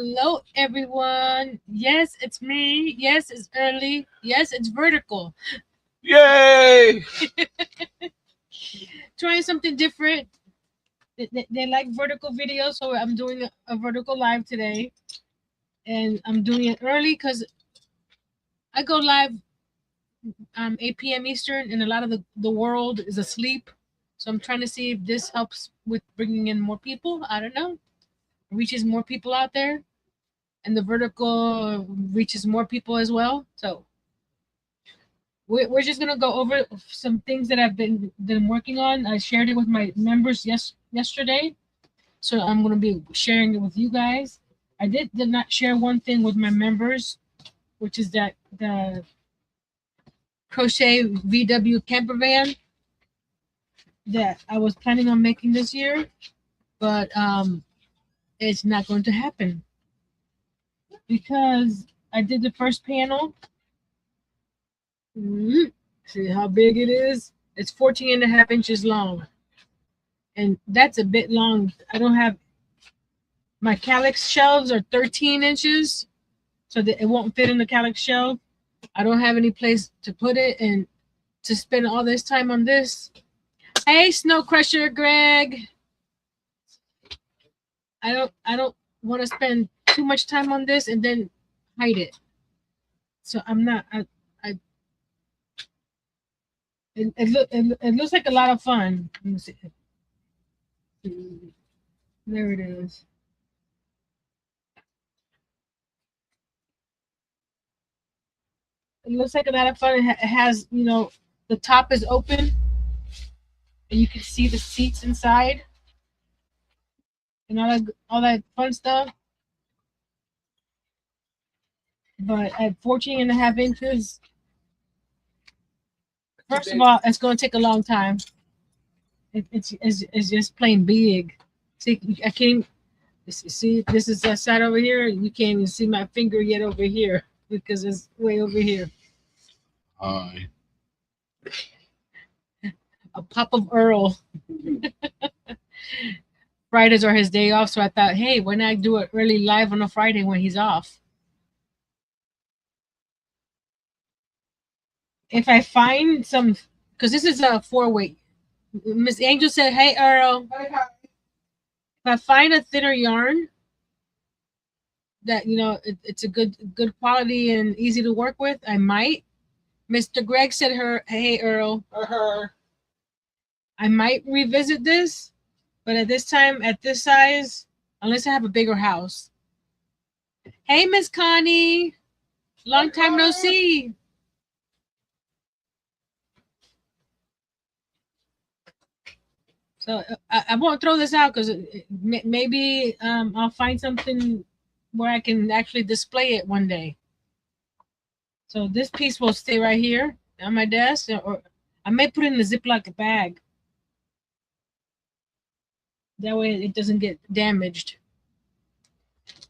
Hello, everyone. Yes, it's me. Yes, it's early. Yes, it's vertical. Yay! Trying something different. They like vertical videos, so I'm doing a vertical live today. And I'm doing it early because I go live 8 p.m. Eastern, and a lot of the world is asleep. So I'm trying to see if this helps with bringing in more people. I don't know. Reaches more people out there, and the vertical reaches more people as well. So we're just gonna go over some things that I've been working on. I shared it with my members yesterday, so I'm gonna be sharing it with you guys. I did not share one thing with my members, which is that the crochet VW camper van that I was planning on making this year, but it's not going to happen because I did the first panel. See how big it is? It's 14 and a half inches long. And that's a bit long. I don't have my calyx shelves are 13 inches, so that it won't fit in the calyx shelf. I don't have any place to put it, and to spend all this time on this. Hey, Snow Crusher, Greg. I don't want to spend too much time on this and then hide it. So I'm not. I it looks like a lot of fun. Let me see. There it is. It looks like a lot of fun. It has, the top is open and you can see the seats inside and all that fun stuff. But at 14 and a half inches, first of all, it's going to take a long time. It's just plain big. See, I can't see. This is that side over here. You can't even see my finger yet over here because it's way over here. Hi. A pop of Earl. Fridays are his day off, so I thought, hey, why not do it early live on a Friday when he's off? If I find some, because this is a 4-weight. Miss Angel said, "Hey Earl, if I find a thinner yarn that it's a good quality and easy to work with, I might." Mr. Greg said, "Hey Earl, I might revisit this, but at this time, at this size, unless I have a bigger house." Hey Miss Connie, long time no see. So I won't throw this out because maybe I'll find something where I can actually display it one day. So this piece will stay right here on my desk, or I may put it in a Ziploc bag. That way it doesn't get damaged.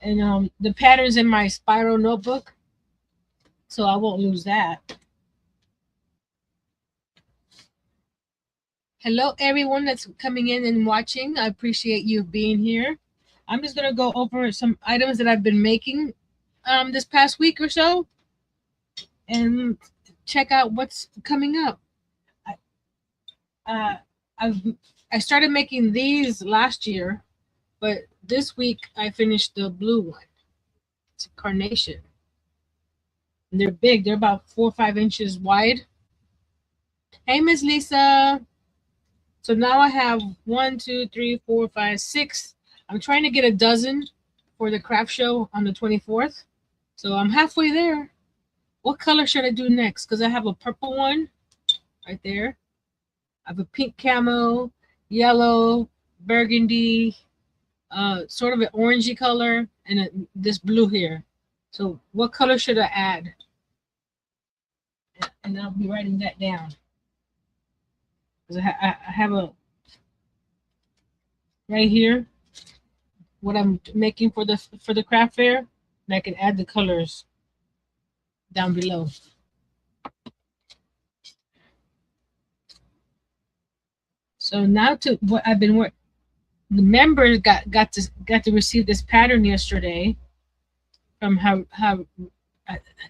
And the pattern's in my spiral notebook, so I won't lose that. Hello, everyone that's coming in and watching. I appreciate you being here. I'm just gonna go over some items that I've been making this past week or so, and check out what's coming up. Uh, I started making these last year, but this week I finished the blue one. It's a carnation. And they're big. They're about 4 or 5 inches wide. Hey, Miss Lisa. So now I have 1, 2, 3, 4, 5, 6. I'm trying to get a dozen for the craft show on the 24th. So I'm halfway there. What color should I do next? Because I have a purple one right there. I have a pink camo, yellow, burgundy, sort of an orangey color, and this blue here. So what color should I add? And I'll be writing that down. Because I have a right here what I'm making for the craft fair, and I can add the colors down below. So now to what I've been working. The members got to receive this pattern yesterday, from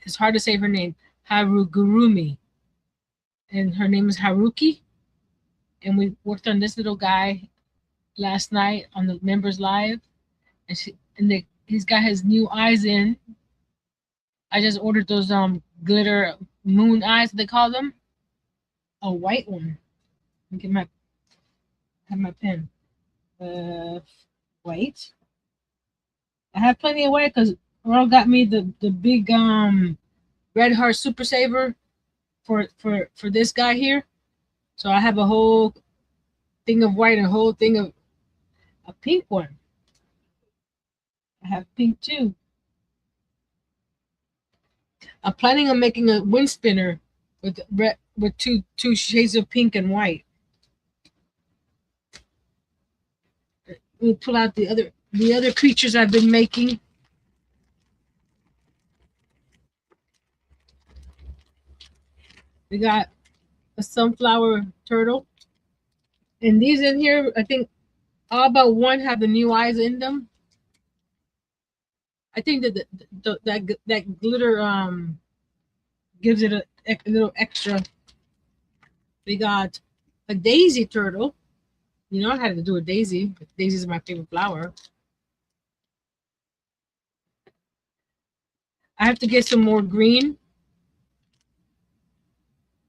it's hard to say her name, Harugurumi, and her name is Haruki. And we worked on this little guy last night on the members live, and he's got his new eyes in. I just ordered those glitter moon eyes, they call them, a white one. Let me get my have my pen. Uh, White. I have plenty of white because Earl got me the big Red Heart Super Saver for this guy here. So I have a whole thing of white and a whole thing of a pink one. I have pink too. I'm planning on making a wind spinner with red with two shades of pink and white. Let me pull out the other creatures I've been making. We got a sunflower turtle. And these in here, I think all but one have the new eyes in them. I think that that glitter gives it a little extra. We got a daisy turtle. You know I had to do a daisy. Daisy is my favorite flower. I have to get some more green.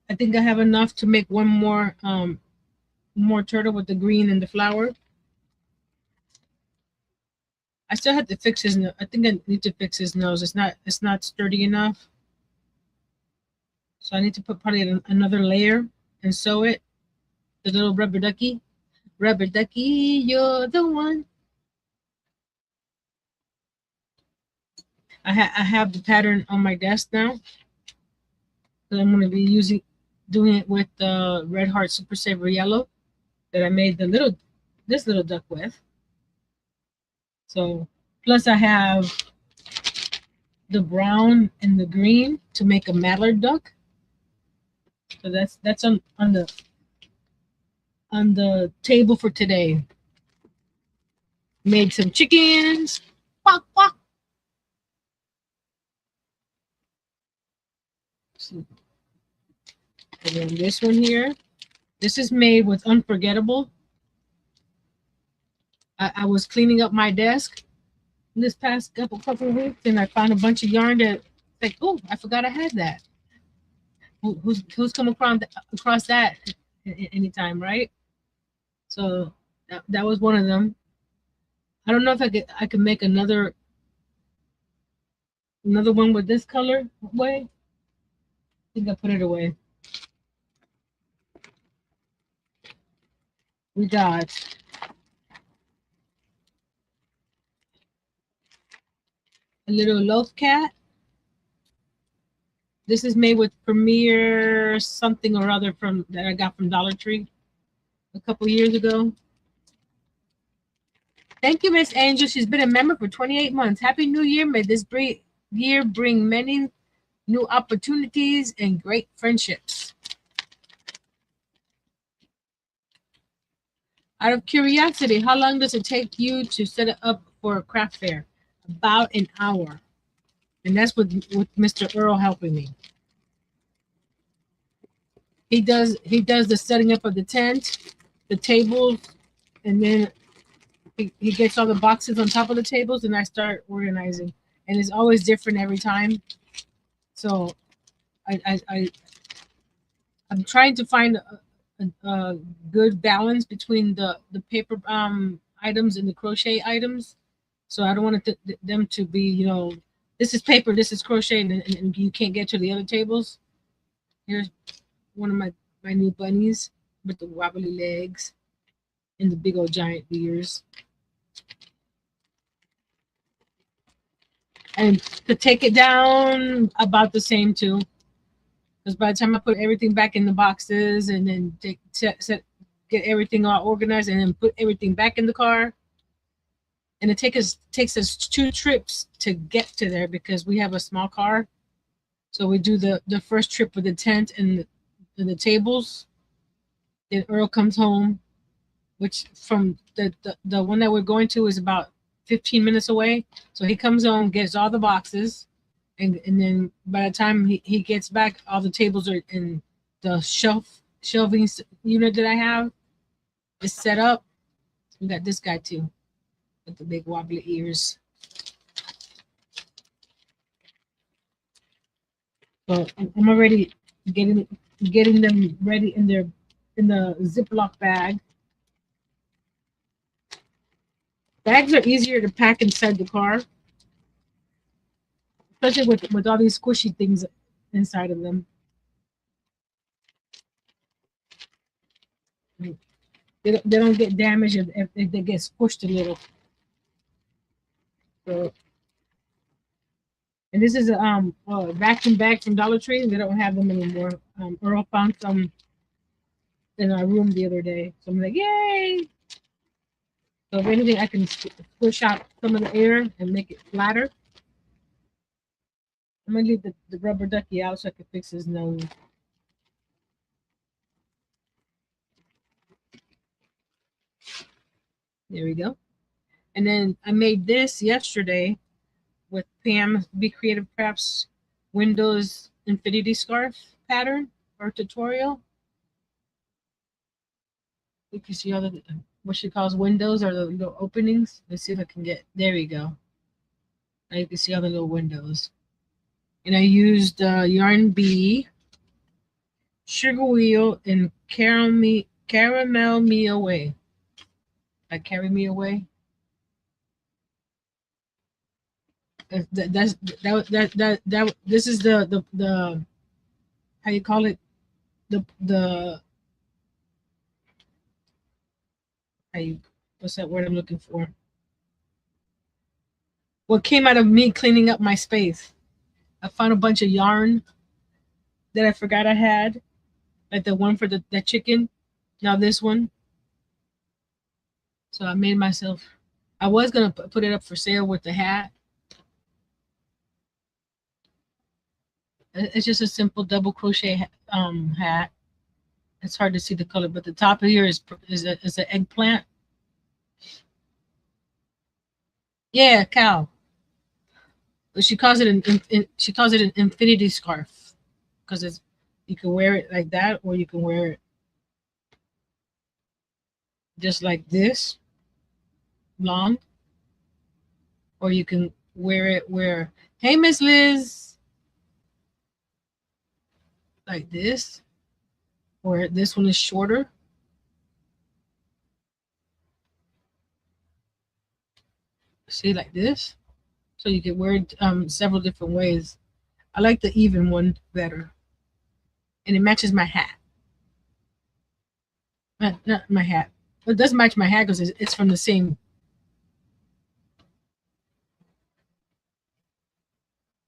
I think I have enough to make one more turtle with the green and the flower. I still have to fix his nose. I think I need to fix his nose. It's not sturdy enough. So I need to put probably another layer and sew it. The little rubber ducky. Rubber ducky, you're the one. I have the pattern on my desk now. So I'm going to be doing it with the Red Heart Super Saver Yellow that I made this little duck with. So plus I have the brown and the green to make a mallard duck. So that's on the table for today. Made some chickens. Quack, quack. And then this one here. This is made with Unforgettable. I was cleaning up my desk this past couple of weeks, and I found a bunch of yarn that, like, oh, I forgot I had that. Who's come across that anytime, right? So that was one of them. I don't know if I could make another one with this color way. I think I put it away. We got a little loaf cat. This is made with Premier something or other from that I got from Dollar Tree a couple years ago. Thank you, Miss Angel. She's been a member for 28 months. Happy New Year. May this year bring many new opportunities and great friendships. Out of curiosity, how long does it take you to set it up for a craft fair? About an hour. And that's with Mr. Earl helping me. He does the setting up of the tent, the tables, and then he gets all the boxes on top of the tables, and I start organizing. And it's always different every time. So I'm trying to find a good balance between the paper items and the crochet items. So I don't want them to be, this is paper, this is crochet, and you can't get to the other tables. Here's one of my new bunnies with the wobbly legs and the big old giant ears. And to take it down, about the same too. Because by the time I put everything back in the boxes and then get everything all organized and then put everything back in the car, and it takes us 2 trips to get to there because we have a small car. So we do the first trip with the tent and the tables. Then Earl comes home, which from the one that we're going to is about 15 minutes away. So he comes home, gets all the boxes, and then by the time he gets back, all the tables are in the shelving unit that I have is set up. We got this guy too with the big wobbly ears. So I'm already getting getting them ready in the Ziploc bag. Bags are easier to pack inside the car, especially with all these squishy things inside of them. They don't get damaged if they get squished a little. So, and this is a vacuum bag from Dollar Tree. They don't have them anymore. Earl found some in our room the other day, so I'm like, yay! So if anything, I can push out some of the air and make it flatter. I'm gonna leave the rubber ducky out so I can fix his nose. There we go. And then I made this yesterday with Pam Be Creative Crafts Windows Infinity Scarf pattern or tutorial. You can see all the what she calls windows or the little openings. Let's see if I can get there. We go. Now you can see all the little windows. And I used yarn bee, sugar wheel, and caramel me away. Like carry me away. That this is the how you call it the how you what's that word I'm looking for? What came out of me cleaning up my space? I found a bunch of yarn that I forgot I had, like the one for the chicken. Now this one. So I made myself. I was gonna put it up for sale with the hat. It's just a simple double crochet hat. It's hard to see the color, but the top of here is an eggplant. Yeah, cow. But she calls it she calls it an infinity scarf because it's you can wear it like that or you can wear it just like this long, or you can wear it where hey Miss Liz like this, or this one is shorter. See like this, so you can wear it several different ways. I like the even one better, and it matches my hat. Not my hat. It does match my hat because it's from the same.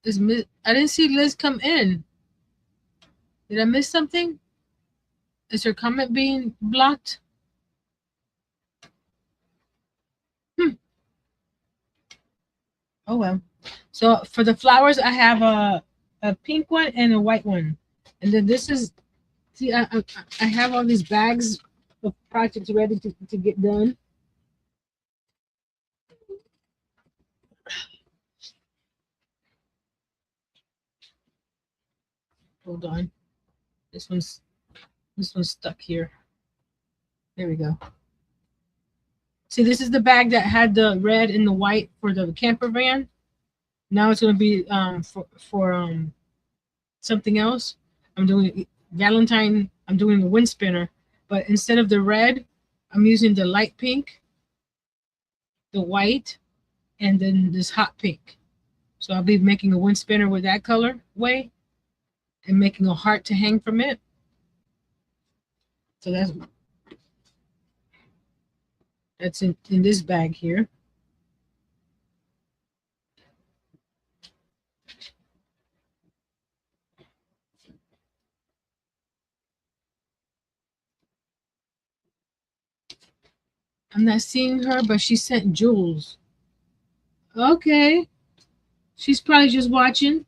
I didn't see Liz come in. Did I miss something? Is her comment being blocked? Oh well. So for the flowers, I have a pink one and a white one, and then this is see I have all these bags of projects ready to get done. Hold on, this one's stuck here. There we go. See, this is the bag that had the red and the white for the camper van. Now it's going to be for something else. I'm doing Valentine. I'm doing a wind spinner, but instead of the red, I'm using the light pink, the white, and then this hot pink. So I'll be making a wind spinner with that color way, and making a heart to hang from it. So that's in this bag here. I'm not seeing her, but she sent jewels. Okay. She's probably just watching.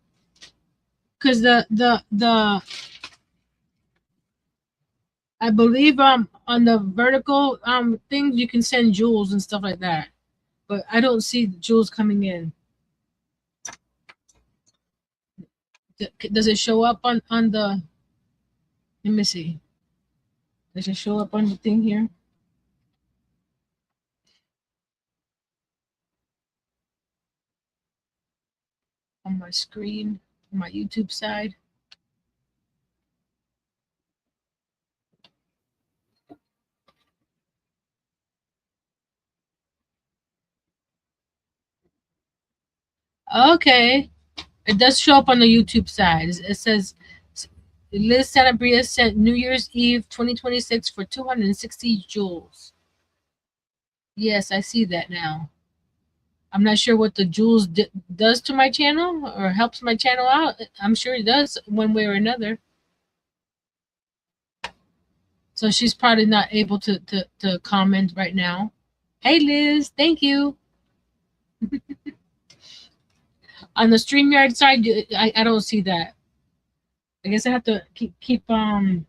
Cause the I believe on the vertical things you can send jewels and stuff like that. but I don't see jewels coming in. Does it show up on the? Let me see. Does it show up on the thing here? On my screen, on my YouTube side. Okay, it does show up on the YouTube side. It says Liz Sanabria sent New Year's Eve 2026 for 260 jewels. Yes, I see that now. I'm not sure what the jewels does to my channel or helps my channel out. I'm sure it does one way or another. So she's probably not able to comment right now. Hey Liz, thank you. On the StreamYard side, I don't see that. I guess I have to keep my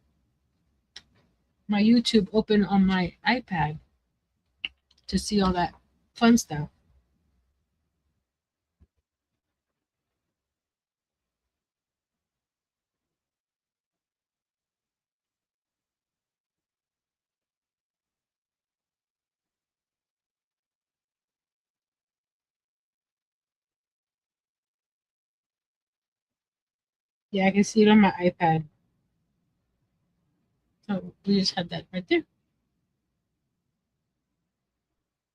YouTube open on my iPad to see all that fun stuff. Yeah, I can see it on my iPad. So we just have that right there.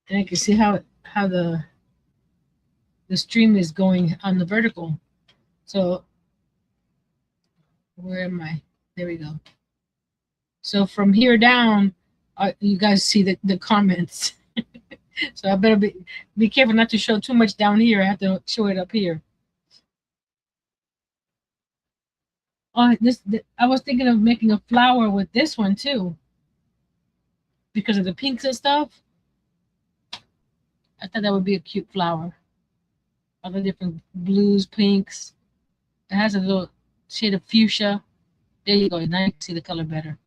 And I can see how the stream is going on the vertical. So where am I? There we go. So from here down, you guys see the comments. So I better be careful not to show too much down here. I have to show it up here. Oh, I was thinking of making a flower with this one too, because of the pinks and stuff. I thought that would be a cute flower. All the different blues, pinks. It has a little shade of fuchsia. There you go. Now you can see the color better.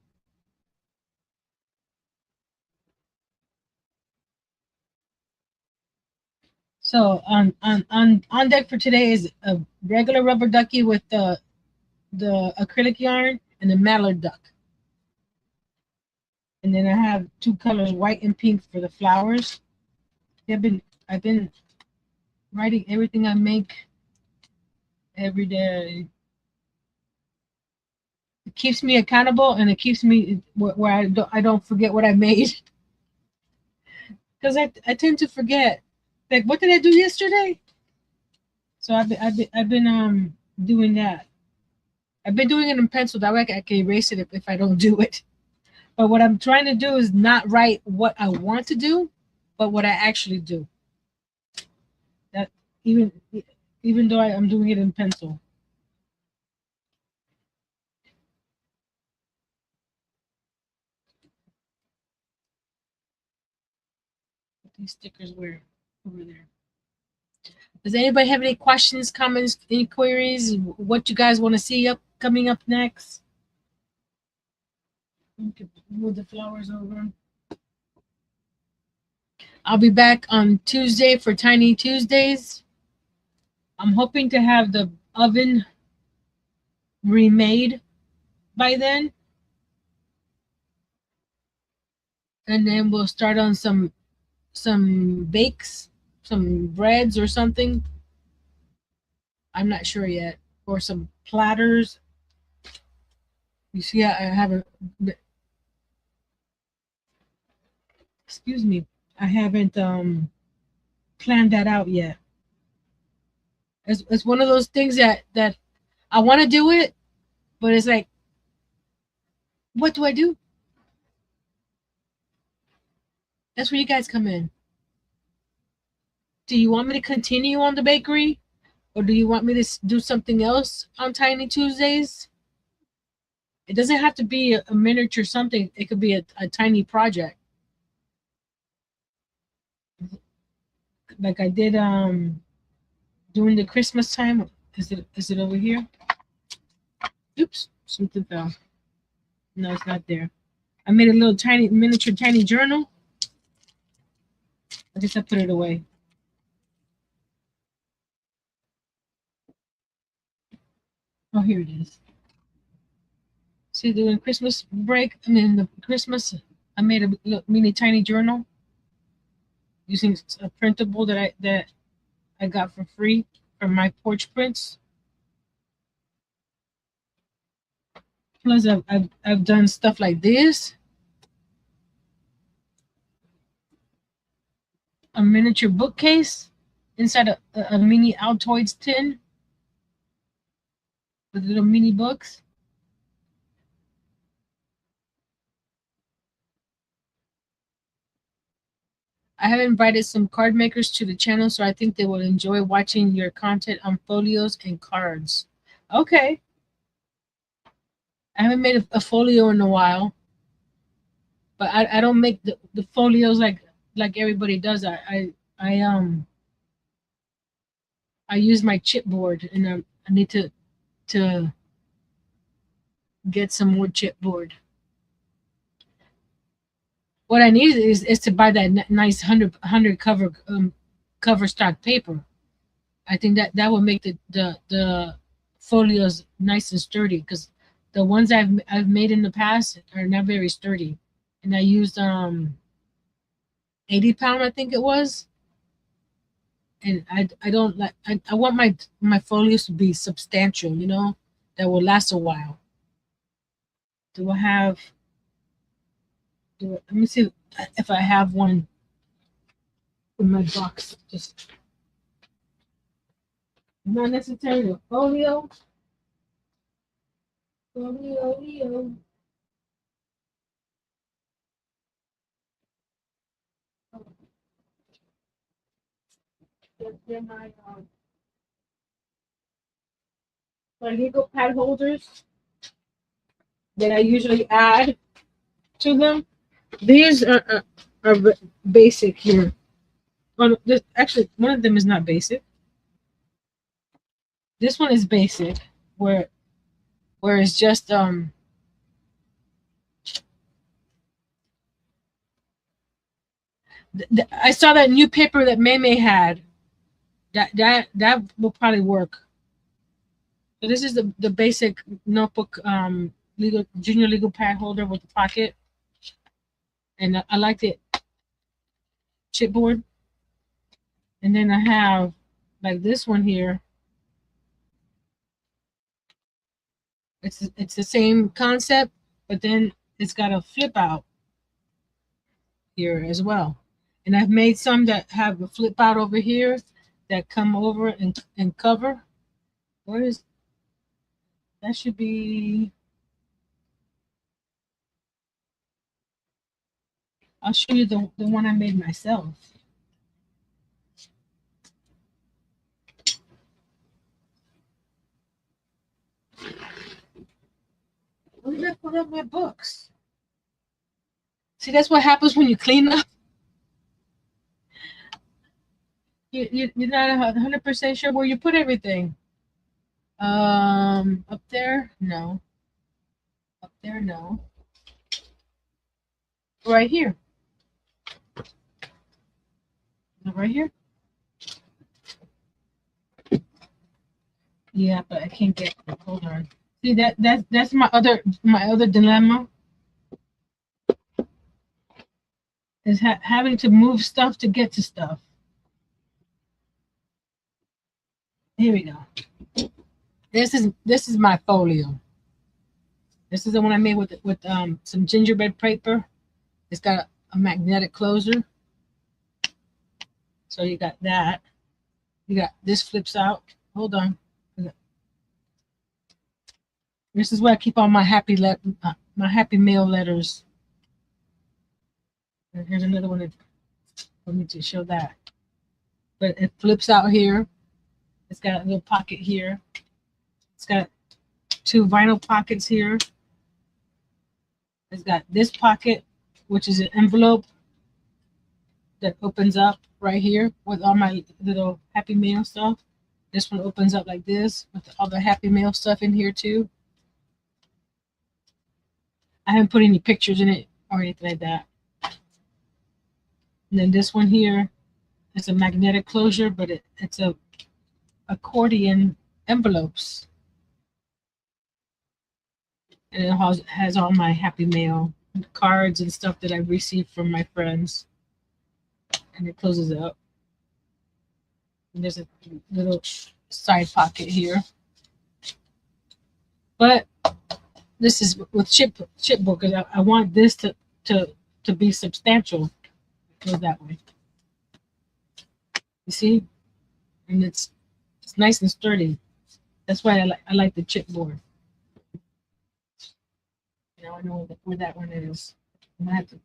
So on deck for today is a regular rubber ducky with the acrylic yarn and the mallard duck. And then I have two colors, white and pink, for the flowers. I've been writing everything I make every day. It keeps me accountable, and it keeps me where I don't forget what I made, because I tend to forget. Like, what did I do yesterday? So I've been doing that. I've been doing it in pencil. That way I can erase it if I don't do it. But what I'm trying to do is not write what I want to do, but what I actually do. That even though I'm doing it in pencil. Put these stickers where over there. Does anybody have any questions, comments, inquiries? What you guys want to see coming up next? Move the flowers over. I'll be back on Tuesday for Tiny Tuesdays. I'm hoping to have the oven remade by then. And then we'll start on some bakes, some breads or something. I'm not sure yet. Or some platters. You see, I haven't. Excuse me. I haven't planned that out yet. It's one of those things that I want to do it, but it's like, what do I do? That's where you guys come in. Do you want me to continue on the bakery, or do you want me to do something else on Tiny Tuesdays? It doesn't have to be a miniature something. It could be a tiny project. Like I did during the Christmas time. Is it over here? Oops, something fell. No, it's not there. I made a little tiny miniature tiny journal. I guess I put it away. Oh, here it is. See, during Christmas break, I mean the Christmas, I made a mini tiny journal using a printable that I got for free from my porch prints. Plus, I've done stuff like this, a miniature bookcase inside a mini Altoids tin with little mini books. I have invited some card makers to the channel, so I think they will enjoy watching your content on folios and cards. Okay. I haven't made a folio in a while, but I don't make the folios like everybody does. I use my chipboard, and I need to get some more chipboard. What I need is to buy that nice hundred cover stock paper. I think that will make the folios nice and sturdy, because the ones I've made in the past are not very sturdy, and I used 80 pound, I think it was, and I don't like, I want my folios to be substantial, that will last a while. Do I have? Let me see if I have one in my box. Just not necessarily a folio. Folio. They're my legal pad holders that I usually add to them. These are basic here. Well, actually, one of them is not basic. This one is basic, where it's just I saw that new paper that May had. That will probably work. So this is the basic notebook legal junior legal pad holder with the pocket, and I liked it chipboard. And then I have like this one here. It's the same concept, but then it's got a flip out here as well. And I've made some that have a flip out over here that come over and cover. Where is that? Should be. I'll show you the one I made myself. Where did I put up my books? See, that's what happens when you clean up. You're not 100% sure where you put everything. Up there, no. Up there, no. Right here. Right here. Yeah, but I can't get it. Hold on. See, that's my other dilemma is having to move stuff to get to stuff. Here we go. This is my folio. This is the one I made with some gingerbread paper. It's got a magnetic closer. So you got that. You got this flips out. Hold on. This is where I keep all my my happy mail letters. And here's another one for me to show that. But it flips out here. It's got a little pocket here. It's got two vinyl pockets here. It's got this pocket, which is an envelope that opens up right here with all my little happy mail stuff. This one opens up like this with all the happy mail stuff in here too. I haven't put any pictures in it or anything like that. And then this one here It's a magnetic closure, but it's a accordion envelopes, and it has all my Happy Mail cards and stuff that I've received from my friends. And it closes up. And there's a little side pocket here. But this is with chipbook, because I want this to be substantial. Go that way. You see, and it's nice and sturdy. That's why I like the chipboard. Now I know where that one is. I'm gonna have to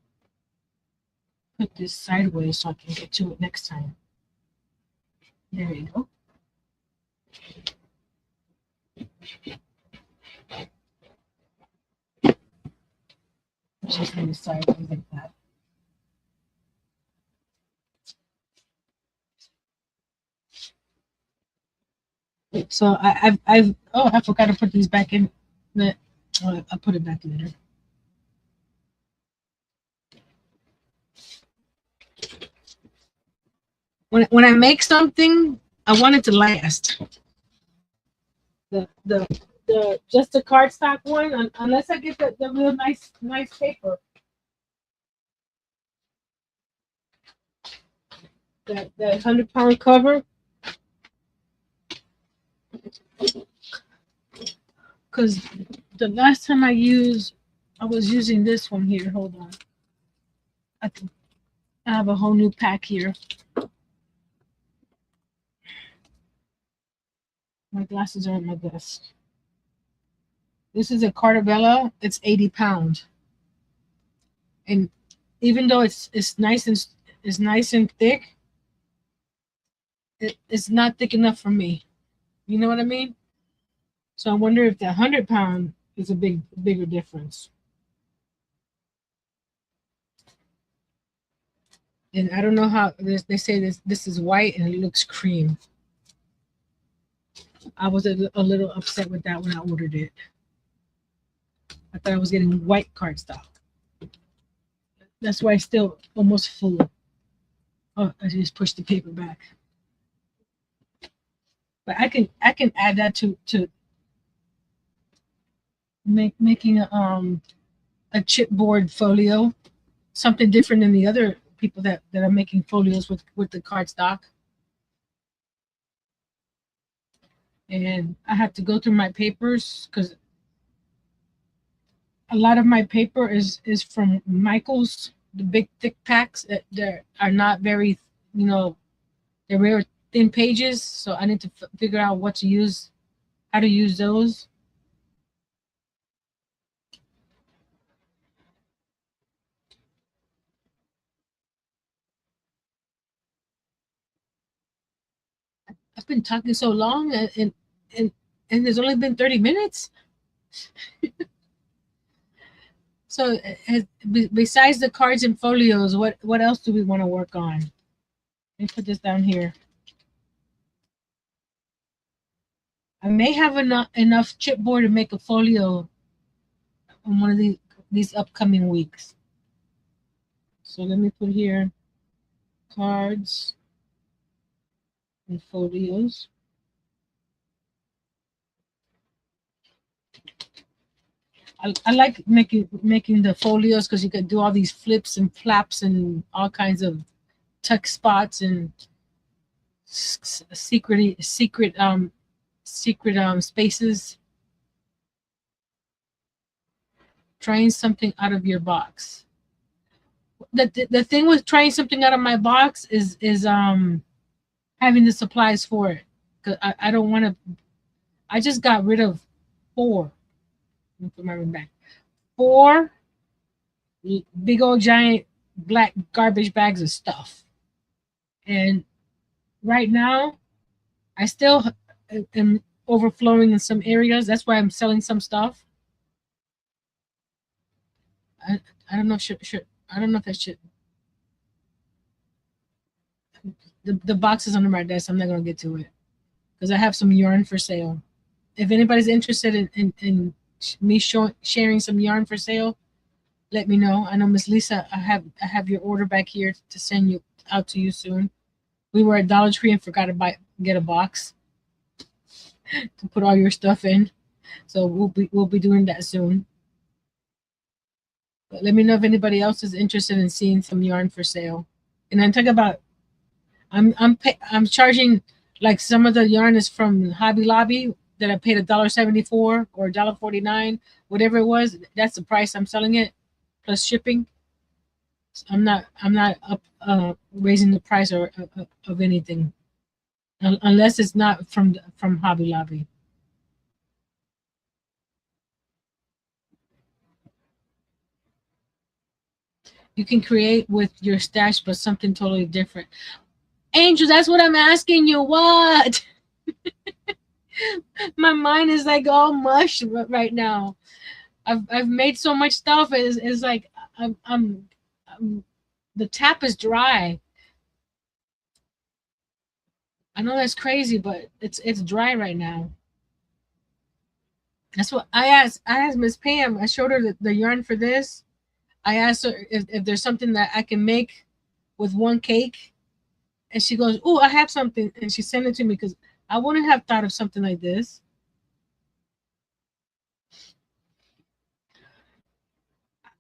put this sideways so I can get to it next time. There you go. Just need to sideways like that. So I've oh, I forgot to put these back in. I'll put it back later. When I make something, I want it to last. The just the cardstock one, unless I get the real nice paper. That 100-pound cover. Because the last time I was using this one here. Hold on. I have a whole new pack here. My glasses are at my desk. This is a Cartabella. It's 80 pounds. And even though it's nice and thick, it's not thick enough for me. You know what I mean? So I wonder if the 100-pound is a bigger difference. And I don't know how they say this is white and it looks cream. I was a little upset with that when I ordered it. I thought I was getting white cardstock. That's why it's still almost full. Oh, I just pushed the paper back. But I can add that to making a chipboard folio, something different than the other people that are making folios with the cardstock. And I have to go through my papers because a lot of my paper is from Michael's, the big thick packs that are not very, they're very thin pages. So I need to figure out what to use, how to use those. I've been talking so long, and there's only been 30 minutes. So besides the cards and folios, what else do we want to work on? Let me put this down here. I may have enough chipboard to make a folio on one of these upcoming weeks. So let me put here cards and folios. I like making the folios because you can do all these flips and flaps and all kinds of tuck spots and secret spaces. Trying something out of your box. The thing with trying something out of my box is having the supplies for it. Cause I don't want to. I just got rid of 4. Let me put my room back. 4 big old giant black garbage bags of stuff. And right now, I still am overflowing in some areas. That's why I'm selling some stuff. I don't know if I don't know if that should. The box is under my desk. I'm not gonna get to it because I have some yarn for sale. If anybody's interested in me sharing some yarn for sale, let me know. I know Miss Lisa, I have your order back here to send you out to you soon. we were at Dollar Tree and forgot to get a box to put all your stuff in. So we'll be doing that soon. But let me know if anybody else is interested in seeing some yarn for sale. And I'm talking about I'm charging, like, some of the yarn is from Hobby Lobby that I paid $1.74 or $1.49, whatever it was. That's the price I'm selling it plus shipping. I'm not up raising the price of anything unless it's not from Hobby Lobby. You can create with your stash, but something totally different. Angel, that's what I'm asking you. What? My mind is like all mush right now. I've made so much stuff. It's like I'm the tap is dry. I know that's crazy, but it's dry right now. That's what I asked. I asked Miss Pam. I showed her the yarn for this. I asked her if there's something that I can make with one cake, and she goes, "Oh, I have something," and she sent it to me because I wouldn't have thought of something like this.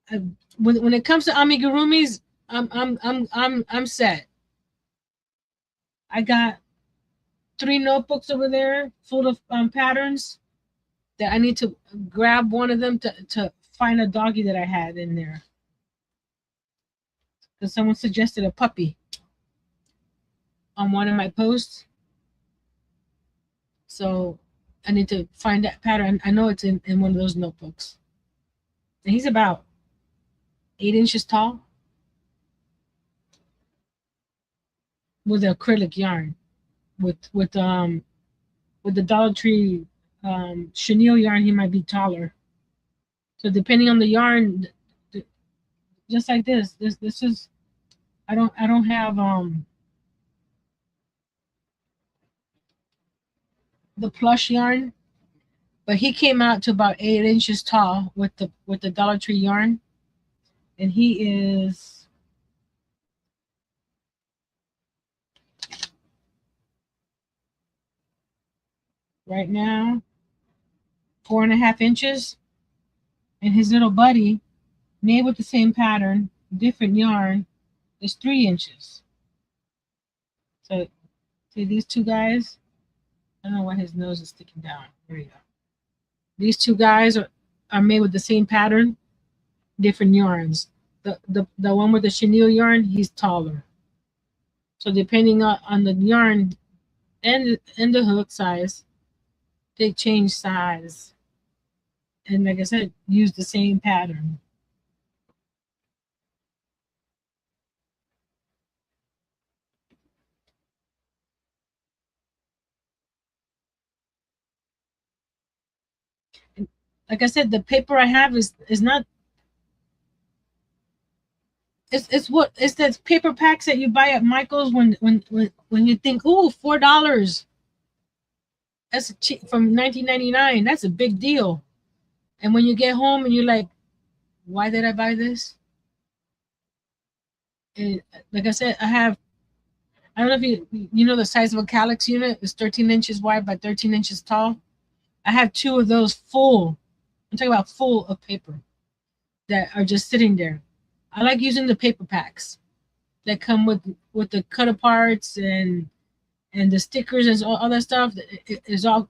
I, when it comes to amigurumis, I'm set. I got 3 notebooks over there full of patterns that I need to grab one of them to find a doggy that I had in there because someone suggested a puppy on one of my posts. So I need to find that pattern. I know it's in one of those notebooks. And he's about 8 inches tall with acrylic yarn. With the Dollar Tree chenille yarn, he might be taller. So depending on the yarn, just like this is I don't have the plush yarn, but he came out to about 8 inches tall with the Dollar Tree yarn, and he is right now 4.5 inches, and his little buddy, made with the same pattern, different yarn, is 3 inches. So see these two guys. I don't know why his nose is sticking down. There you go. These two guys are made with the same pattern, different yarns. The one with the chenille yarn, he's taller. So depending on the yarn and the hook size, they change size. And like I said, use the same pattern. And like I said, the paper I have is not. It's that paper packs that you buy at Michael's when you think, oh, $4. That's cheap from 1999. That's a big deal. And when you get home and you're like, why did I buy this? And like I said, I don't know if you know the size of a calyx unit is 13 inches wide by 13 inches tall. I have 2 of those full. I'm talking about full of paper that are just sitting there. I like using the paper packs that come with the cut aparts and the stickers and all that stuff. It is all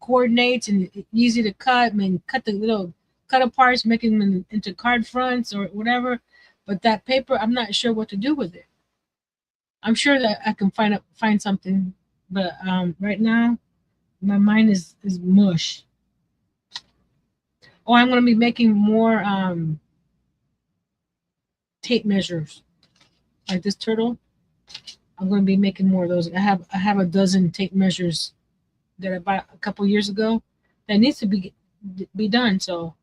coordinates and easy to cut. I mean, cut the little cut aparts, making them into card fronts or whatever. But that paper, I'm not sure what to do with it. I'm sure that I can find something, but right now my mind is mush. Oh, I'm gonna be making more tape measures like this turtle. I'm gonna be making more of those. I have a dozen tape measures that I bought a couple years ago that needs to be done. So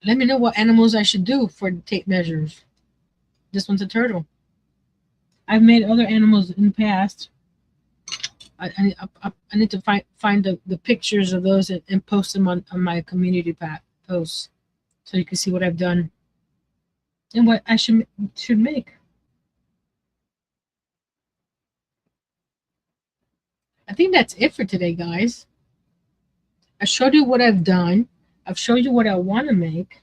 let me know what animals I should do for tape measures. This one's a turtle. I've made other animals in the past. I need to find the pictures of those and post them on my community posts so you can see what I've done and what I should make. I think that's it for today, guys. I showed you what I've done. I've showed you what I want to make.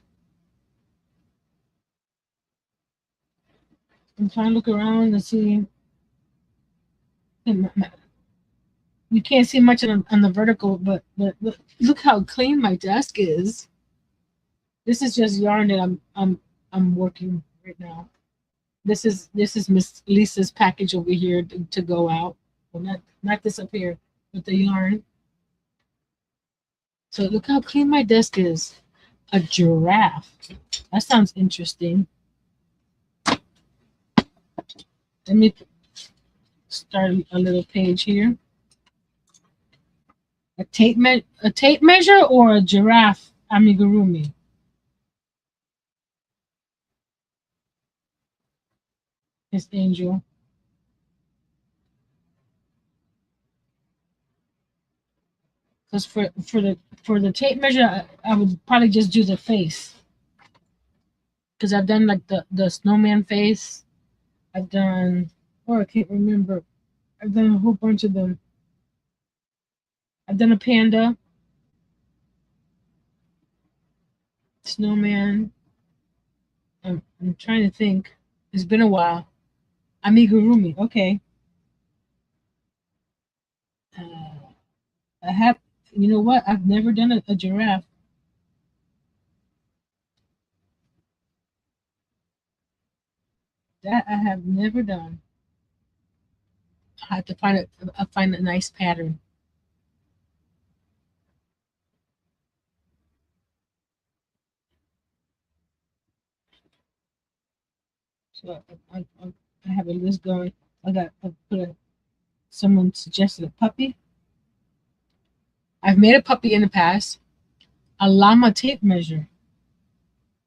I'm trying to look around and see. You can't see much on the vertical, but look how clean my desk is. This is just yarn that I'm working right now. This is Miss Lisa's package over here to go out. Well, not this up here, but the yarn. So look how clean my desk is. A giraffe. That sounds interesting. Let me start a little page here. A tape measure or a giraffe amigurumi. Miss Angel. Because for the tape measure, I would probably just do the face. Because I've done like the snowman face. I've done, I can't remember. I've done a whole bunch of them. I've done a panda, snowman. I'm trying to think. It's been a while. Amigurumi. Okay. Uh, I have. You know what? I've never done a giraffe. That I have never done. I have to find a nice pattern. So I have a list going. I put someone suggested a puppy. I've made a puppy in the past. A llama tape measure.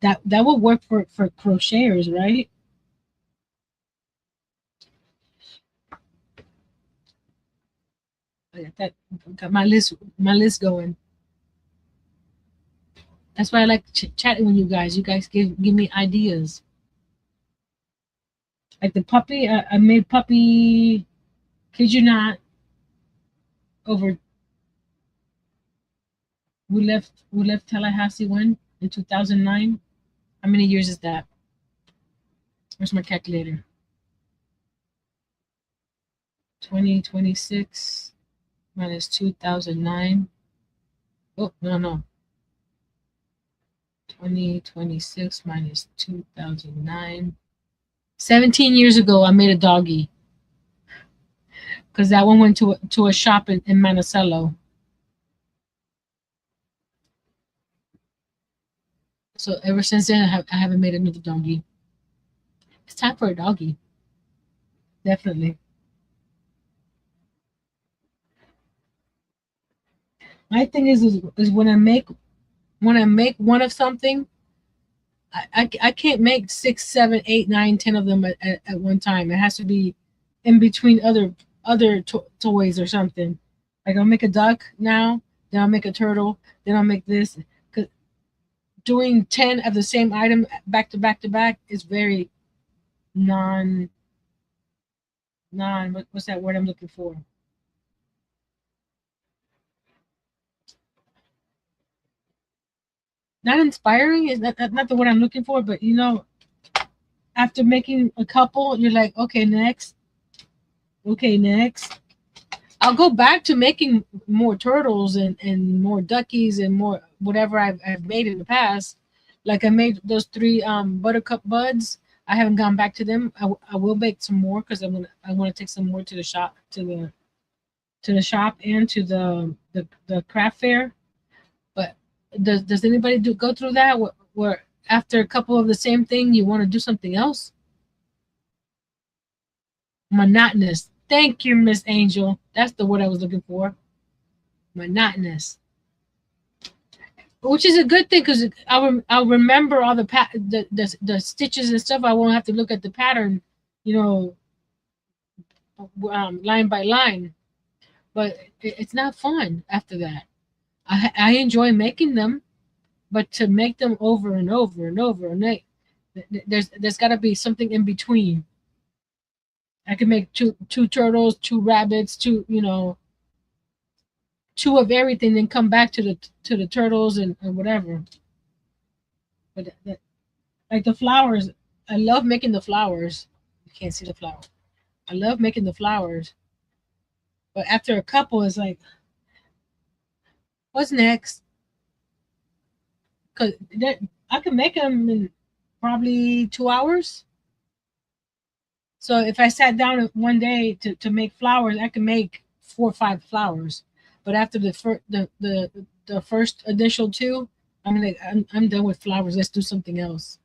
That will work for crocheters, right? I got my list going. That's why I like chatting with you guys. You guys give me ideas. Like the puppy, I made puppy. Kid you not, over we left Tallahassee when in 2009. How many years is that? Where's my calculator? 2026 minus 2009. Oh no. 2026 minus 2009. 17 years ago, I made a doggy because that one went to a shop in Monticello. So ever since then, I haven't made another doggy. It's time for a doggy, definitely. My thing is when I make one of something, I can't make 6, 7, 8, 9, 10 of them at one time. It has to be in between other toys or something. Like I'll make a duck now, then I'll make a turtle, then I'll make this. 'Cause doing 10 of the same item back to back to back is very non what's that word I'm looking for? Not inspiring is not the word I'm looking for, but after making a couple, you're like, okay, next. I'll go back to making more turtles and more duckies and more whatever I've made in the past. Like I made those three buttercup buds. I haven't gone back to them. I will bake some more because I want to take some more to the shop to the shop and to the craft fair. But does anybody go through that where after a couple of the same thing you want to do something else? Monotonous. Thank you, Miss Angel. That's the word I was looking for. Monotonous. Which is a good thing because I'll remember all the stitches and stuff. I won't have to look at the pattern, you know, line by line. But it's not fun after that. I enjoy making them, but to make them over and over and over and there's got to be something in between. I can make two turtles, two rabbits, two. two of everything, then come back to the turtles and or whatever. But like the flowers, I love making the flowers. You can't see the flower. I love making the flowers, but after a couple, it's like, what's next? Cause I can make them in probably 2 hours. So if I sat down one day to make flowers, I can make 4 or 5 flowers. But after the first initial two, I'm done with flowers. Let's do something else.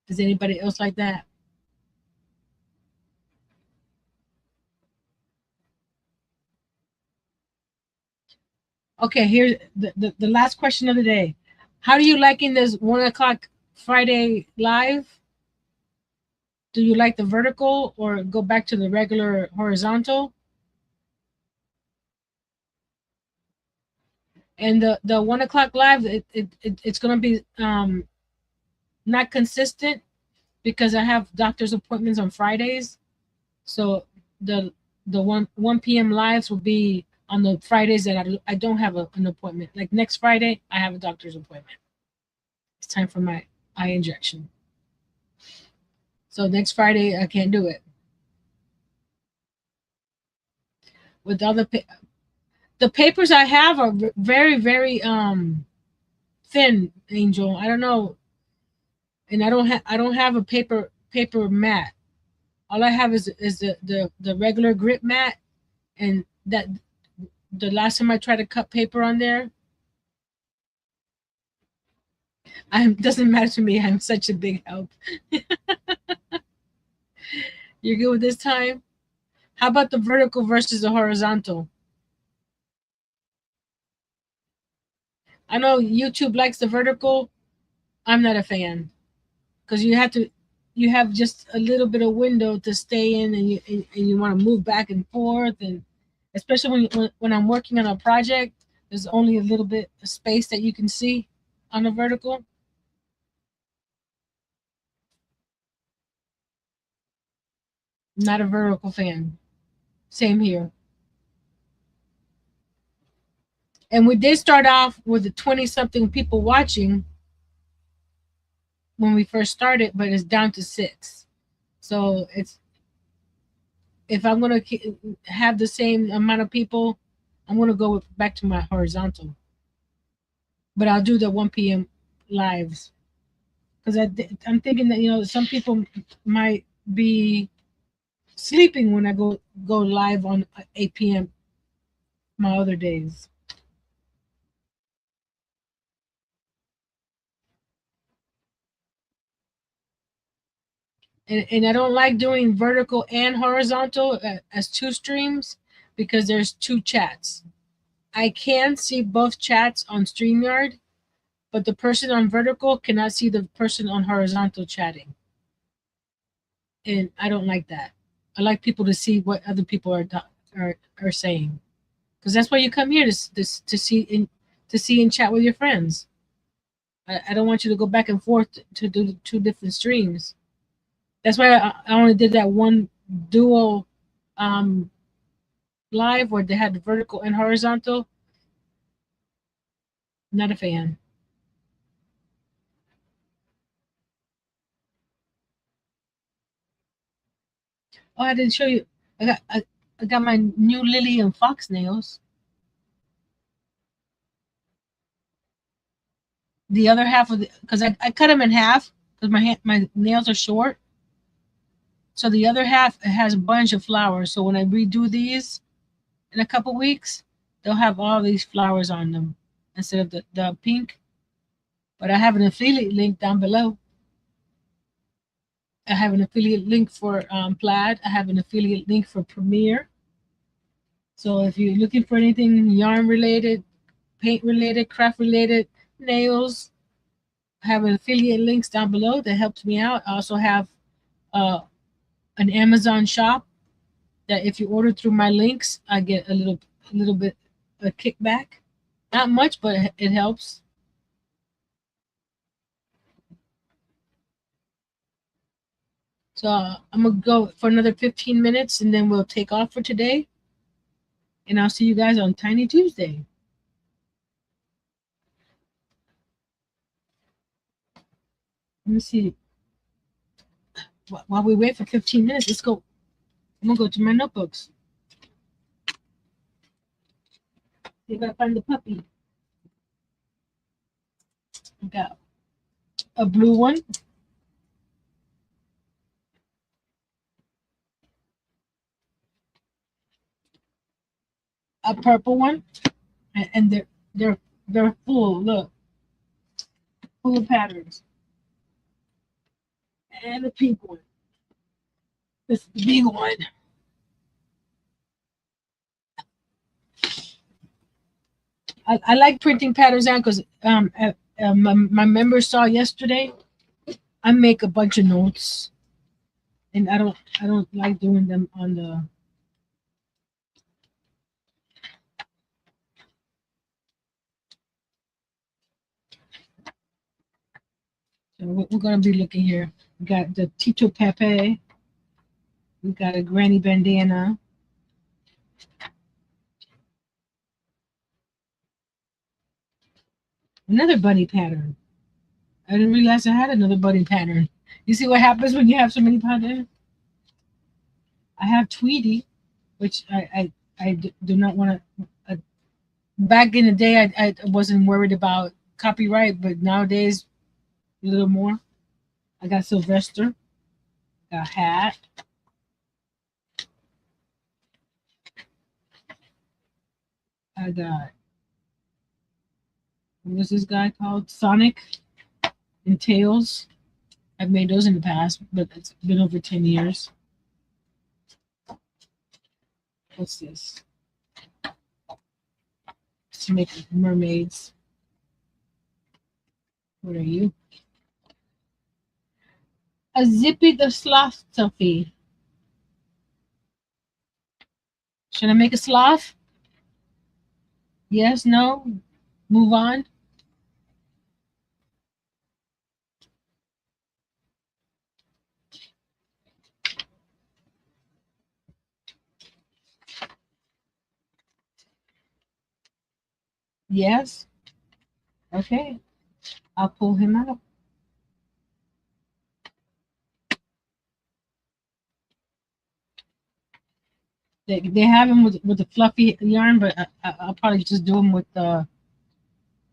Does anybody else like that? Okay, here's the last question of the day. How do you liking this 1 o'clock Friday live? Do you like the vertical or go back to the regular horizontal? And the 1 o'clock live, it's gonna be not consistent because I have doctor's appointments on Fridays. So the the one p.m. lives will be on the Fridays that I don't have an appointment. Like next Friday, I have a doctor's appointment. It's time for my eye injection. So next Friday, I can't do it. With the papers I have are very very thin, Angel. I don't know, and I don't have a paper mat. All I have is the regular grip mat, and that the last time I tried to cut paper on there, I doesn't matter to me. I'm such a big help. You're good with this time? How about the vertical versus the horizontal? I know YouTube likes the vertical. I'm not a fan because you have just a little bit of window to stay in, and you want to move back and forth, and especially when I'm working on a project, there's only a little bit of space that you can see on the vertical. Not a vertical fan. Same here. And we did start off with the 20 something people watching when we first started, but it's down to 6. So it's if I'm gonna have the same amount of people, I'm gonna go back to my horizontal. But I'll do the 1 p.m. lives because I'm thinking that some people might be sleeping when I go live on 8 p.m. my other days. And I don't like doing vertical and horizontal as two streams because there's two chats. I can see both chats on StreamYard, but the person on vertical cannot see the person on horizontal chatting. And I don't like that. I like people to see what other people are saying because that's why you come here to see and chat with your friends. I don't want you to go back and forth to do two different streams. That's why I only did that one dual um, live where they had the vertical and horizontal. Not a fan. Oh, I didn't show you. I got my new Lily and Fox nails. The other half of the because I cut them in half because my nails are short. So the other half has a bunch of flowers. So when I redo these in a couple weeks, they'll have all these flowers on them instead of the pink. But I have an affiliate link down below. I have an affiliate link for Plaid. I have an affiliate link for Premiere. So if you're looking for anything yarn related, paint related, craft related, nails, I have an affiliate links down below that helps me out. I also have uh, an Amazon shop that if you order through my links, I get a little bit a kickback. Not much, but it helps. So I'm gonna go for another 15 minutes, and then we'll take off for today. And I'll see you guys on Tiny Tuesday. Let me see. While we wait for 15 minutes, let's go. I'm gonna go to my notebooks. See if I find the puppy. I got a blue one, a purple one, and they're full. Look, full of patterns, and a pink one. This big one. I like printing patterns out because my members saw yesterday. I make a bunch of notes, and I don't like doing them on the. So we're gonna be looking here. We got the Tito Pepe. We got a Granny Bandana. Another bunny pattern. I didn't realize I had another bunny pattern. You see what happens when you have so many patterns? I have Tweety, which I do not want to. Back in the day, I wasn't worried about copyright, but nowadays, a little more. I got Sylvester, got Hat. I got, what was this guy called? Sonic and Tails. I've made those in the past, but it's been over 10 years. What's this? To make mermaids. What are you? A Zippy the Sloth Stuffy. Should I make a sloth? Yes, no? Move on? Yes? Okay. I'll pull him out. They have him with the fluffy yarn, but I'll probably just do him with the,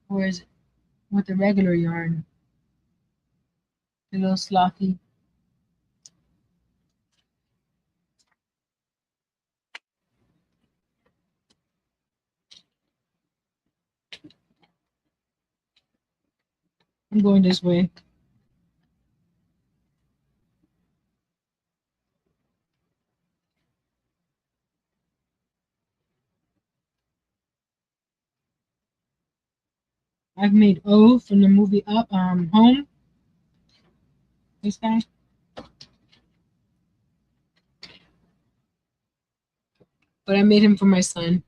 where is it? With the regular yarn. The little slothy. I'm going this way. I've made O from the movie Up, Home. This guy. But I made him for my son.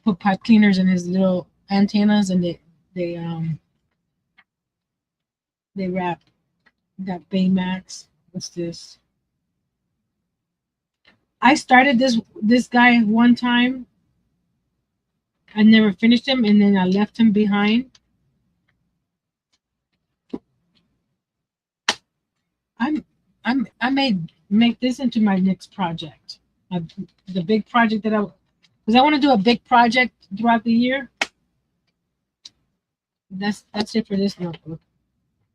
Put pipe cleaners in his little antennas, and they they wrap. Got Baymax. What's this? I started this guy one time. I never finished him, and then I left him behind. I may make this into my next project. The big project that because I want to do a big project throughout the year. That's it for this notebook.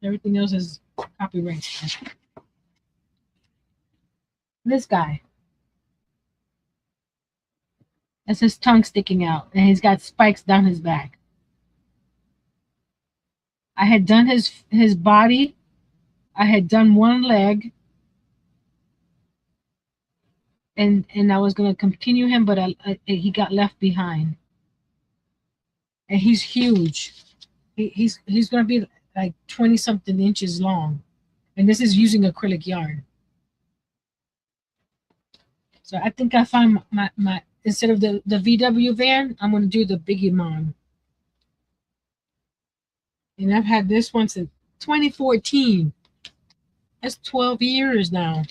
Everything else is copyright stuff. This guy. That's his tongue sticking out, and he's got spikes down his back. I had done his body. I had done one leg, and I was gonna continue him, but he got left behind. And he's huge. He's gonna be like 20 something inches long, and this is using acrylic yarn. So I think I found my instead of the VW van, I'm gonna do the Biggie Mom. And I've had this one since 2014. That's 12 years now.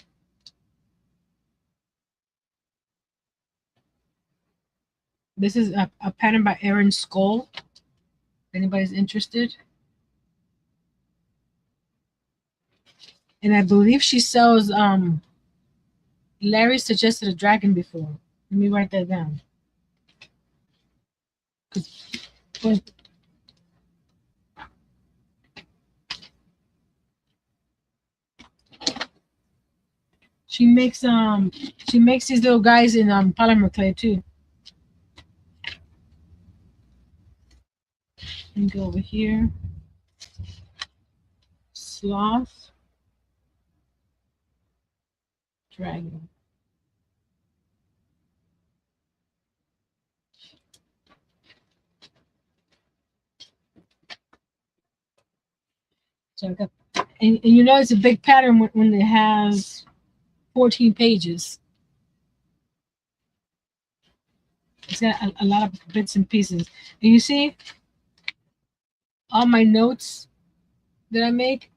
This is a pattern by Erin Skoll. If anybody's interested. And I believe she sells Larry suggested a dragon before. Let me write that down. But she makes these little guys in polymer clay too. And go over here. Sloth dragon. So I got, and you know it's a big pattern when it has 14 pages. It's got a lot of bits and pieces. And you see all my notes that I make.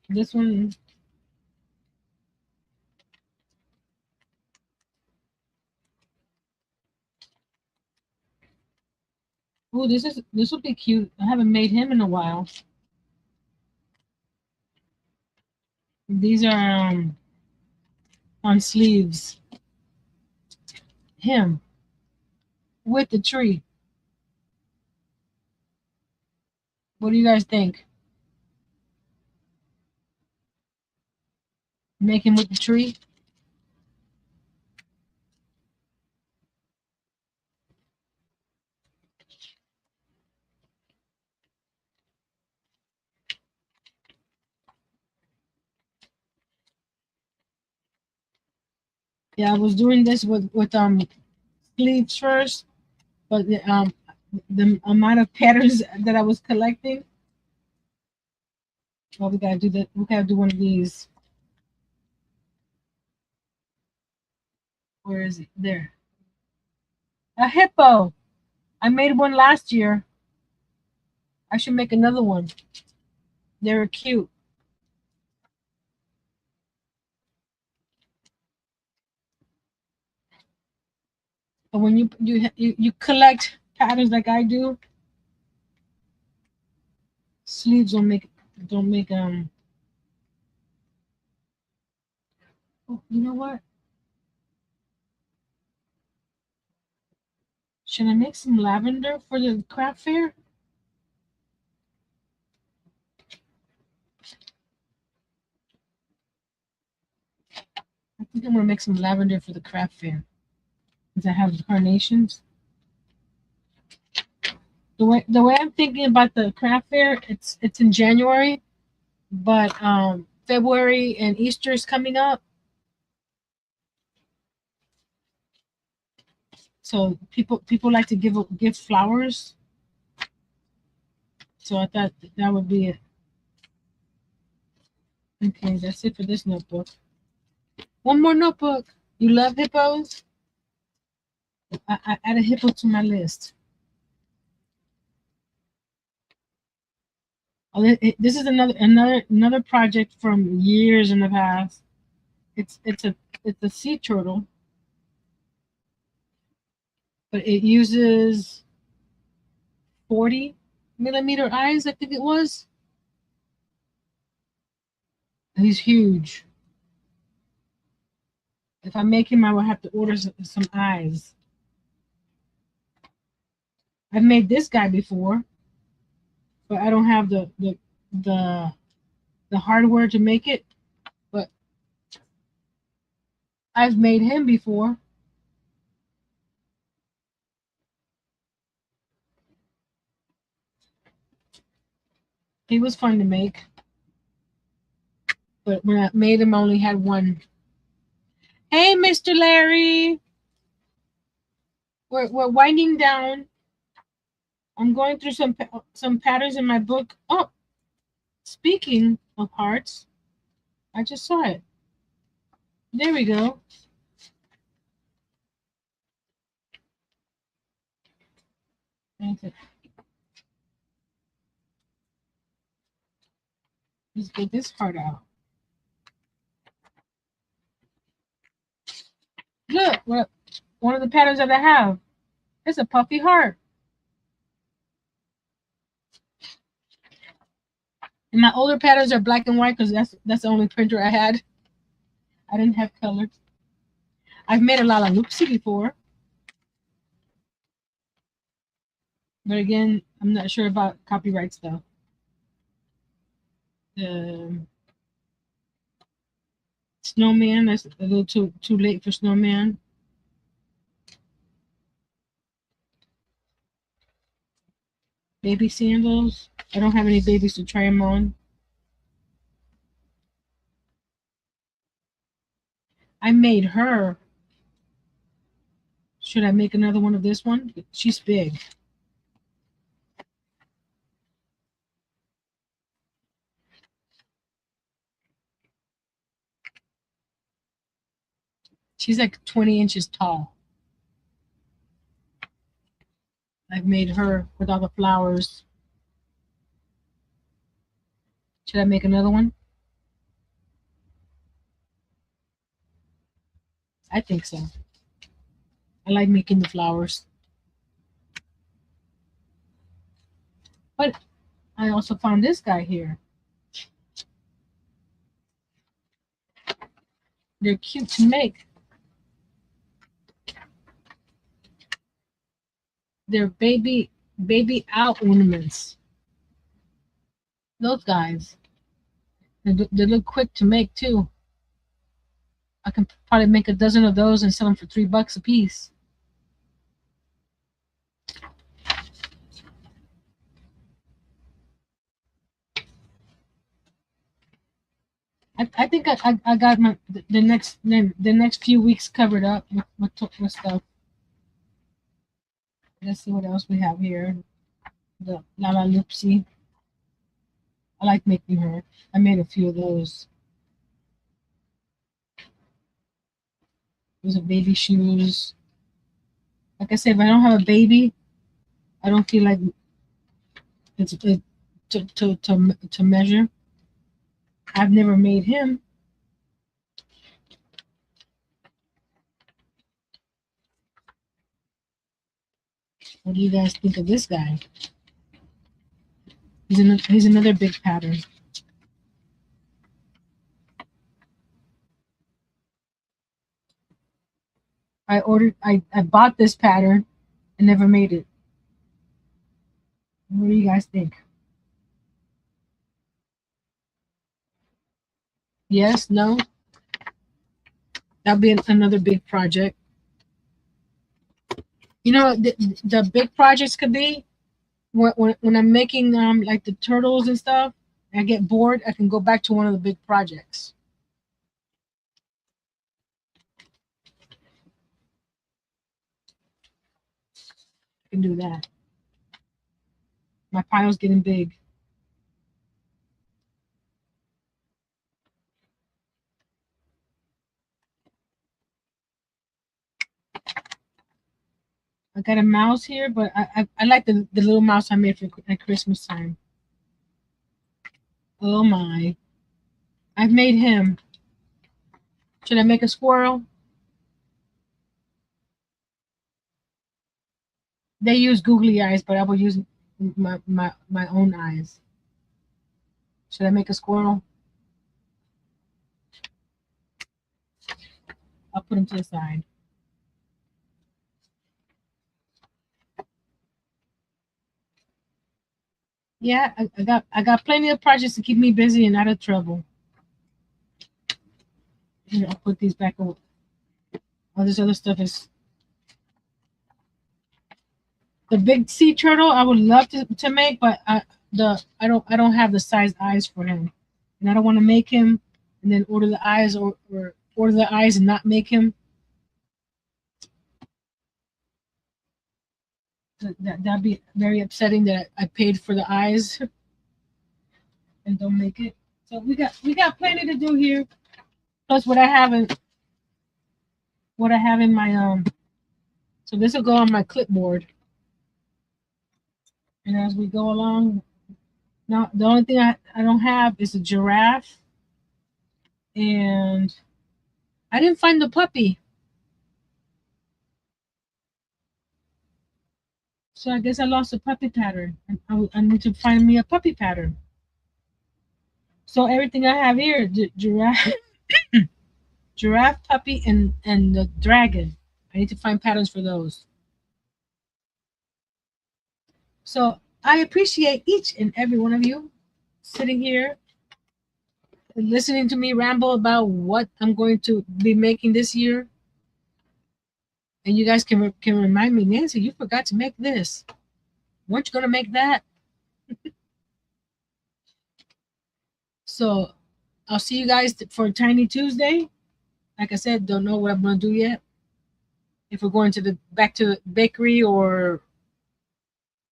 This one, oh, this will be cute. I haven't made him in a while. These are on sleeves. Him with the tree. What do you guys think? Make him with the tree? Yeah, I was doing this with sleeves first, but the amount of patterns that I was collecting. Well, we gotta do that. We gotta do one of these. Where is it? There. A hippo. I made one last year. I should make another one. They're cute. But when you collect patterns like I do, sleeves don't make. Oh, you know what? Should I make some lavender for the craft fair? I think I'm gonna make some lavender for the craft fair. Because I have carnations. The way I'm thinking about the craft fair, it's in January, but February and Easter is coming up. So people like to give flowers. So I thought that would be it. Okay, that's it for this notebook. One more notebook. You love hippos? I add a hippo to my list. Oh, this is another project from years in the past. It's a sea turtle, but it uses 40 millimeter eyes. I think it was. He's huge. If I make him, I will have to order some eyes. I've made this guy before, but I don't have the the hardware to make it. But I've made him before. He was fun to make, but when I made him, I only had one. Hey, Mr. Larry, we're winding down. I'm going through some patterns in my book. Oh, speaking of hearts, I just saw it. There we go. Let's get this part out. Look, what one of the patterns that I have. It's a puffy heart. And my older patterns are black and white because that's the only printer I had. I didn't have color. I've made a Lala Loopsy before, but again, I'm not sure about copyright stuff. Um, Snowman, that's a little too late for Snowman. Baby sandals. I don't have any babies to try them on. I made her. Should I make another one of this one? She's big. She's like 20 inches tall. I've made her with all the flowers. Should I make another one? I think so. I like making the flowers. But I also found this guy here. They're cute to make. They're baby owl ornaments. Those guys. They look quick to make too. I can probably make a dozen of those and sell them for $3 a piece. I think I got the next few weeks covered up with stuff. Let's see what else we have here. The Lala Loopsy. I like making her. I made a few of those. Those are baby shoes. Like I said, if I don't have a baby, I don't feel like to measure. I've never made him. What do you guys think of this guy? He's another big pattern. I bought this pattern and never made it. What do you guys think? Yes, no? That'll be another big project. You know, the big projects could be when I'm making like the turtles and stuff. And I get bored, I can go back to one of the big projects. I can do that. My pile's getting big. I got a mouse here, but I like the little mouse I made for at Christmas time. Oh my. I've made him. Should I make a squirrel? They use googly eyes, but I will use my own eyes. Should I make a squirrel? I'll put him to the side. Yeah, I got plenty of projects to keep me busy and out of trouble. Here, I'll put these back over. All this other stuff is the big sea turtle. I would love to make, but I don't have the size eyes for him, and I don't want to make him and then order the eyes or order the eyes and not make him. That'd be very upsetting that I paid for the eyes and don't make it. So we got plenty to do here. Plus what I have in my. So this will go on my clipboard. And as we go along, now the only thing I don't have is a giraffe, and I didn't find the puppy. So I guess I lost a puppy pattern. I need to find me a puppy pattern. So everything I have here, giraffe, giraffe, puppy, and the dragon. I need to find patterns for those. So I appreciate each and every one of you sitting here and listening to me ramble about what I'm going to be making this year. And you guys can remind me, Nancy, you forgot to make this. Weren't you going to make that? So I'll see you guys for Tiny Tuesday. Like I said, don't know what I'm going to do yet. If we're going to the back to the bakery or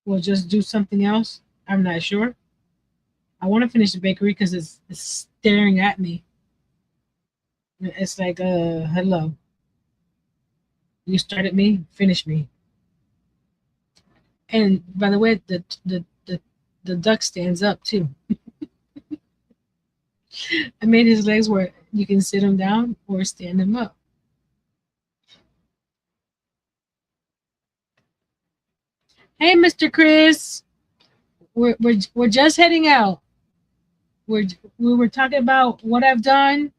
we'll just do something else, I'm not sure. I want to finish the bakery because it's staring at me. It's like, hello. You started me, finish me. And by the way, the duck stands up too. I made his legs where you can sit him down or stand him up. Hey, Mr. Chris, we're just heading out. We were talking about what I've done,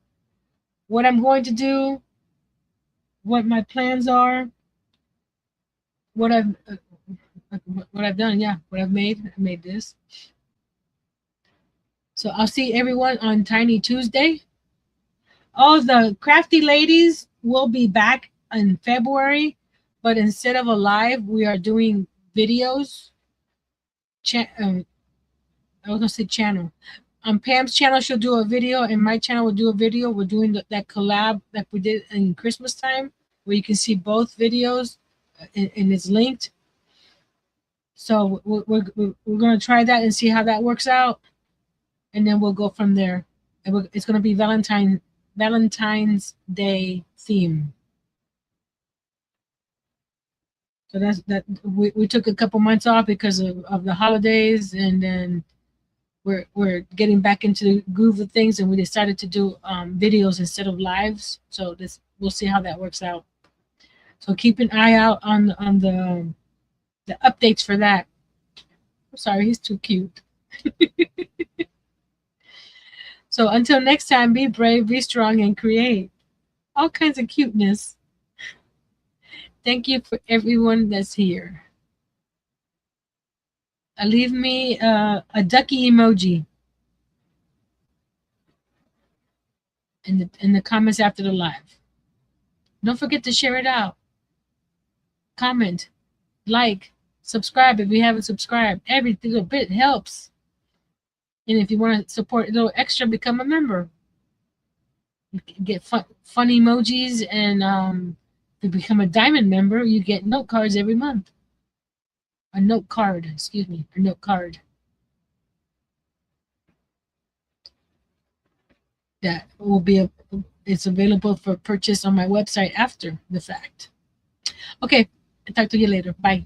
what I'm going to do, what my plans are, what I've done. Yeah, what I've made. I made this. So I'll see everyone on Tiny Tuesday. Oh, the crafty ladies will be back in February, but instead of a live, we are doing videos. I was gonna say channel. On Pam's channel, she'll do a video, and my channel will do a video. We're doing that collab that we did in Christmas time, where you can see both videos, and it's linked. So we're gonna try that and see how that works out, and then we'll go from there. And it's gonna be Valentine's Day theme. So that's that. We took a couple months off because of the holidays, and then we're getting back into the groove of things, and we decided to do videos instead of lives. So this we'll see how that works out. So keep an eye out on the updates for that. I'm sorry, he's too cute. So until next time, be brave, be strong, and create all kinds of cuteness. Thank you for everyone that's here. Leave me a ducky emoji in the comments after the live. Don't forget to share it out. Comment, like, subscribe if you haven't subscribed. Every little bit helps. And if you want to support a little extra, become a member. You can get fun emojis, and if you become a diamond member, you get note cards every month. A note card, excuse me, a note card. That will be it's available for purchase on my website after the fact. Okay, I'll talk to you later. Bye.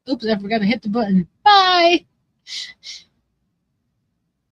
Oops, I forgot to hit the button. Bye.